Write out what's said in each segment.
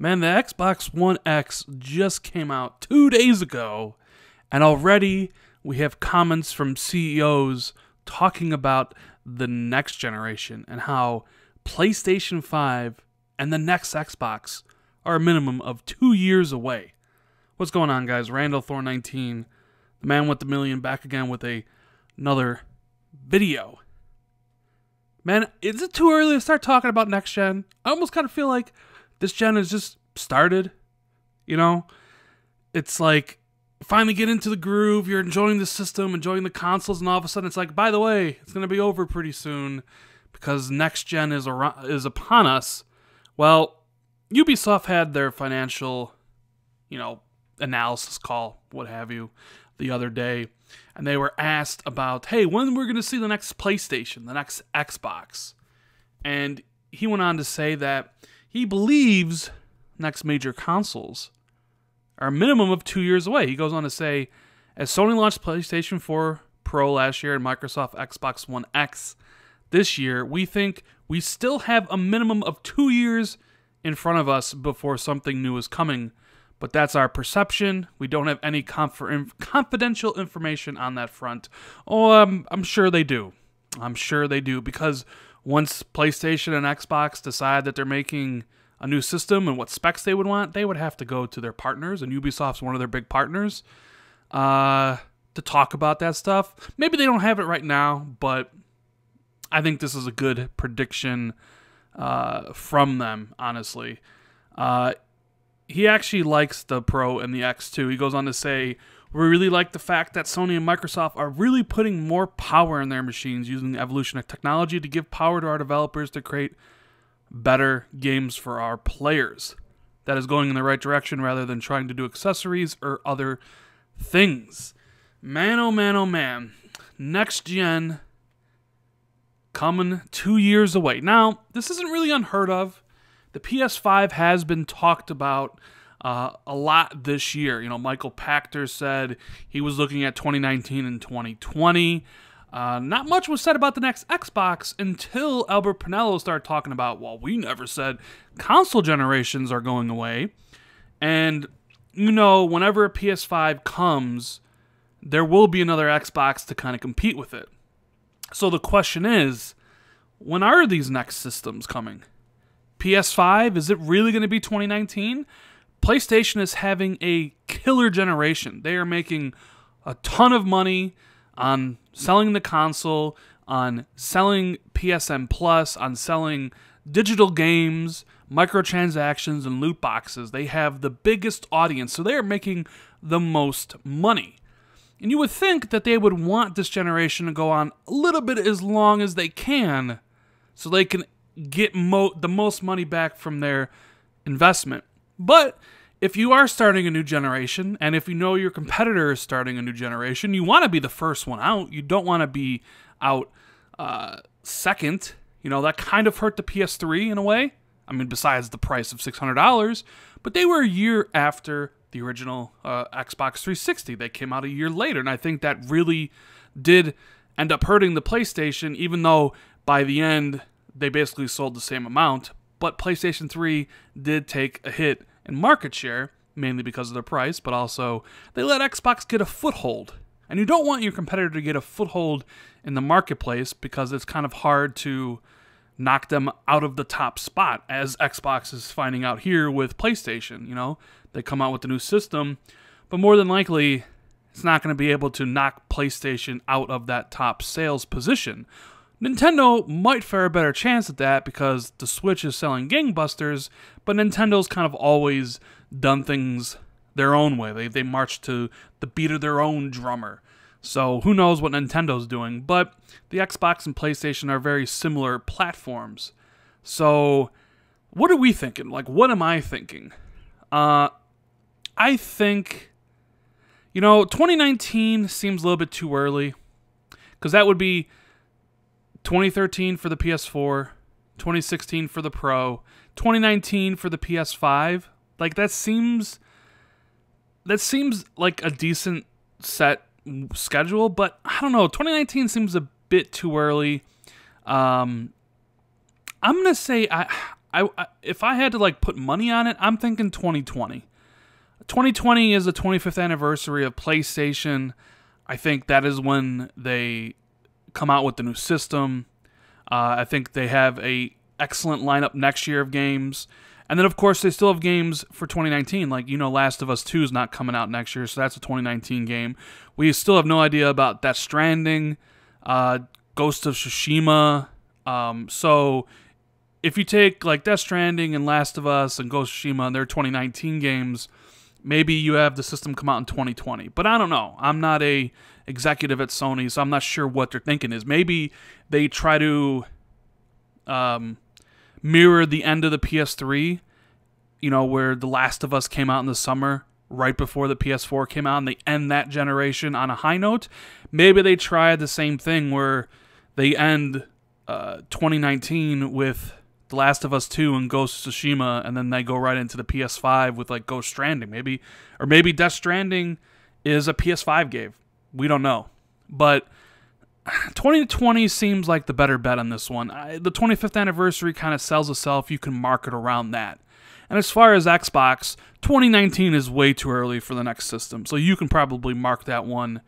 Man, the Xbox One X just came out 2 days ago, and already we have comments from CEOs talking about the next generation and how PlayStation 5 and the next Xbox are a minimum of 2 years away. What's going on, guys? Randall Thor 19, the man with the million, back again with another video. Man, is it too early to start talking about next gen? I almost kind of feel like this gen has just started. You know, it's like finally get into the groove. You're enjoying the system, enjoying the consoles, and all of a sudden it's like, by the way, it's going to be over pretty soon because next gen is upon us. Well, Ubisoft had their financial, analysis call, what have you, the other day, and they were asked about, hey, when we're going to see the next PlayStation, the next Xbox. And he went on to say that he believes next major consoles are a minimum of 2 years away. He goes on to say, as Sony launched PlayStation 4 Pro last year and Microsoft Xbox One X this year, we think we still have a minimum of 2 years in front of us before something new is coming. But that's our perception. We don't have any confidential information on that front. Oh, I'm sure they do. I'm sure they do, because once PlayStation and Xbox decide that they're making a new system and what specs they would want, they would have to go to their partners, and Ubisoft's one of their big partners, to talk about that stuff. Maybe they don't have it right now, but I think this is a good prediction from them, honestly. He actually likes the Pro and the X too. He goes on to say, we really like the fact that Sony and Microsoft are really putting more power in their machines using the evolution of technology to give power to our developers to create better games for our players. That is going in the right direction rather than trying to do accessories or other things. Man, oh man, oh man. Next gen coming 2 years away. Now, this isn't really unheard of. The PS5 has been talked about a lot this year. Michael Pachter said he was looking at 2019 and 2020. Not much was said about the next Xbox until Albert Pinello started talking about, well, we never said console generations are going away. And, whenever a PS5 comes, there will be another Xbox to kind of compete with it. So the question is, when are these next systems coming? PS5, is it really going to be 2019? PlayStation is having a killer generation. They are making a ton of money on selling the console, on selling PSN Plus, on selling digital games, microtransactions, and loot boxes. They have the biggest audience, so they are making the most money. And you would think that they would want this generation to go on a little bit as long as they can so they can get the most money back from their investment. But if you are starting a new generation, and if you know your competitor is starting a new generation, you want to be the first one out. You don't want to be out second. That kind of hurt the PS3 in a way. I mean, besides the price of $600. But they were a year after the original Xbox 360. They came out a year later, and I think that really did end up hurting the PlayStation, even though by the end they basically sold the same amount. But PlayStation 3 did take a hit in market share, mainly because of the price, but also they let Xbox get a foothold. And you don't want your competitor to get a foothold in the marketplace because it's kind of hard to knock them out of the top spot, as Xbox is finding out here with PlayStation. They come out with a new system, but more than likely, it's not going to be able to knock PlayStation out of that top sales position. Nintendo might fare a better chance at that because the Switch is selling gangbusters, but Nintendo's kind of always done things their own way. They march to the beat of their own drummer. So who knows what Nintendo's doing, but the Xbox and PlayStation are very similar platforms. So what are we thinking? What am I thinking? I think, 2019 seems a little bit too early, because that would be 2013 for the PS4, 2016 for the Pro, 2019 for the PS5. That seems like a decent set schedule, but I don't know. 2019 seems a bit too early. I'm gonna say if I had to like put money on it, I'm thinking 2020. 2020 is the 25th anniversary of PlayStation. I think that is when they come out with the new system. I think they have a excellent lineup next year of games. And then, of course, they still have games for 2019. Like, Last of Us 2 is not coming out next year, so that's a 2019 game. We still have no idea about Death Stranding, Ghost of Tsushima. So if you take, like, Death Stranding and Last of Us and Ghost of Tsushima, and they're 2019 games, maybe you have the system come out in 2020. But I don't know. I'm not a executive at Sony, so I'm not sure what they're thinking is. Maybe they try to mirror the end of the PS3, where The Last of Us came out in the summer, right before the PS4 came out, and they end that generation on a high note. Maybe they try the same thing where they end 2019 with The Last of Us 2 and Ghost of Tsushima, and then they go right into the PS5 with like Ghost Stranding, maybe. Or maybe Death Stranding is a PS5 game. We don't know. But 2020 seems like the better bet on this one. The 25th anniversary kind of sells itself. You can market around that. And as far as Xbox, 2019 is way too early for the next system. So you can probably mark that one,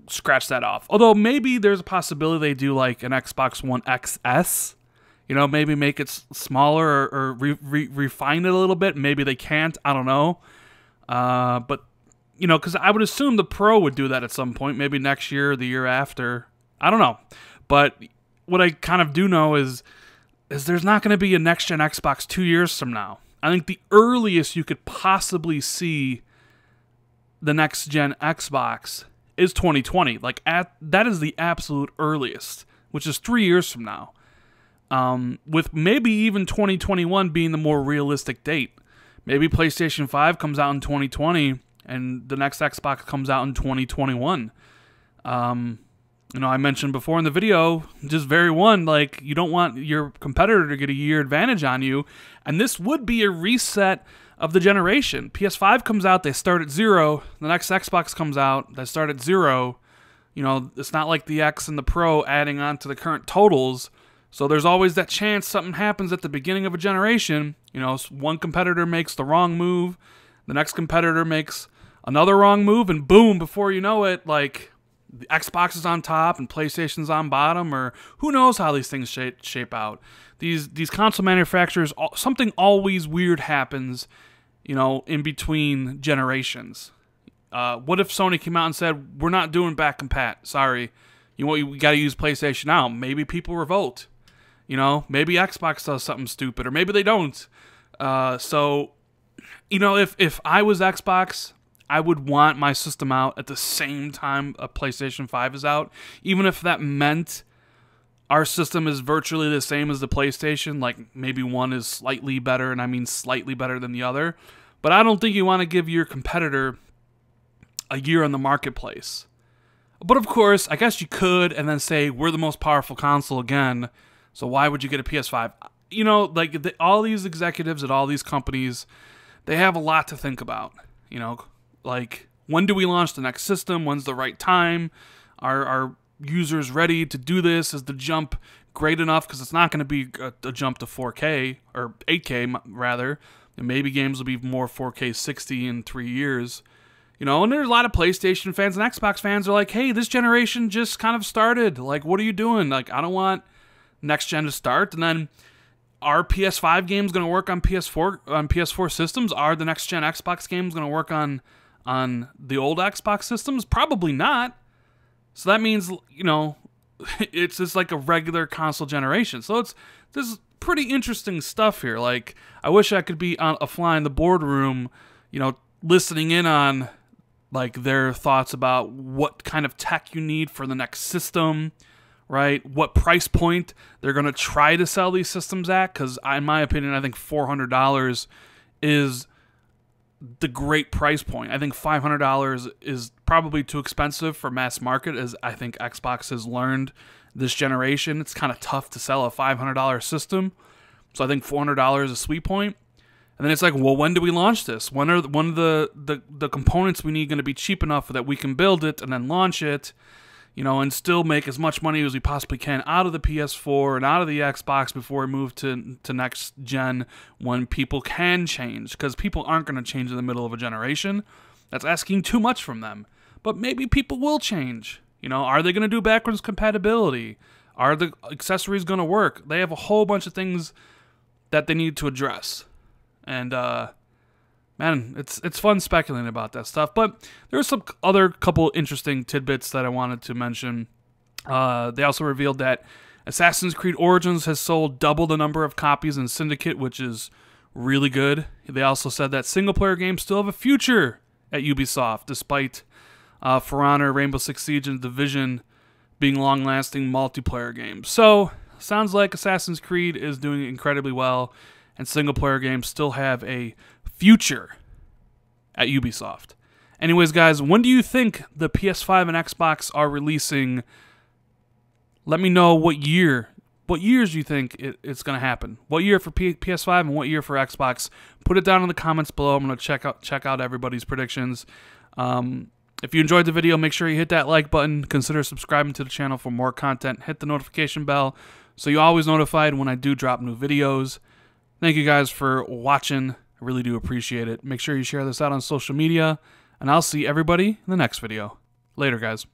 scratch that off. Although maybe there's a possibility they do like an Xbox One XS. Maybe make it smaller or refine it a little bit. Maybe they can't. I don't know. But because I would assume the Pro would do that at some point, maybe next year or the year after. I don't know. But what I kind of do know is there's not going to be a next-gen Xbox 2 years from now. I think the earliest you could possibly see the next-gen Xbox is 2020. That is the absolute earliest, which is 3 years from now. With maybe even 2021 being the more realistic date. Maybe PlayStation 5 comes out in 2020 and the next Xbox comes out in 2021. I mentioned before in the video, just very one, like, you don't want your competitor to get a year advantage on you, and this would be a reset of the generation. PS5 comes out, they start at 0. The next Xbox comes out, they start at 0. It's not like the X and the Pro adding on to the current totals, so there's always that chance something happens at the beginning of a generation. One competitor makes the wrong move, the next competitor makes another wrong move, and boom, before you know it, like, the Xbox is on top and PlayStation's on bottom, or who knows how these things shape out. These console manufacturers, something always weird happens, in between generations. What if Sony came out and said, we're not doing back compat, sorry, we got to use PlayStation now? Maybe people revolt. Maybe Xbox does something stupid, or maybe they don't. So, if I was Xbox, I would want my system out at the same time a PlayStation 5 is out, even if that meant our system is virtually the same as the PlayStation, like maybe one is slightly better, and I mean slightly better than the other. But I don't think you want to give your competitor a year on the marketplace. But of course, I guess you could and then say, we're the most powerful console again, so why would you get a PS5? All these executives at all these companies, they have a lot to think about, Like, when do we launch the next system? When's the right time? Are users ready to do this? Is the jump great enough? Because it's not going to be a jump to 4K, or 8K, rather. And maybe games will be more 4K 60 in 3 years. And there's a lot of PlayStation fans and Xbox fans are like, hey, this generation just kind of started. Like, what are you doing? Like, I don't want next gen to start. And then, are PS5 games going to work on PS4 systems? Are the next gen Xbox games going to work on the old Xbox systems? Probably not. So that means, it's just like a regular console generation. So there's pretty interesting stuff here. Like, I wish I could be on a fly in the boardroom, listening in on, like, their thoughts about what kind of tech you need for the next system, right? What price point they're going to try to sell these systems at. Because in my opinion, I think $400 is the great price point. I think $500 is probably too expensive for mass market, as I think Xbox has learned this generation. It's kind of tough to sell a $500 system. So I think $400 is a sweet point. And then it's like, well, when do we launch this? When are the components we need going to be cheap enough that we can build it and then launch it? and still make as much money as we possibly can out of the PS4 and out of the Xbox before we move to next gen, when people can change, because people aren't going to change in the middle of a generation. That's asking too much from them. But maybe people will change. Are they going to do backwards compatibility? Are the accessories going to work? They have a whole bunch of things that they need to address. And, man, it's fun speculating about that stuff. But there's some other couple interesting tidbits that I wanted to mention. They also revealed that Assassin's Creed Origins has sold double the number of copies in Syndicate, which is really good. They also said that single-player games still have a future at Ubisoft, despite For Honor, Rainbow Six Siege, and Division being long-lasting multiplayer games. So, sounds like Assassin's Creed is doing incredibly well, and single-player games still have a future at Ubisoft. Anyways, guys, when do you think the PS5 and Xbox are releasing? Let me know what years you think it's going to happen. What year for PS5 and what year for Xbox? Put it down in the comments below. I'm going to check out everybody's predictions. If you enjoyed the video, make sure you hit that like button. Consider subscribing to the channel for more content. Hit the notification bell so you're always notified when I do drop new videos. Thank you guys for watching. I really do appreciate it. Make sure you share this out on social media, and I'll see everybody in the next video. Later, guys.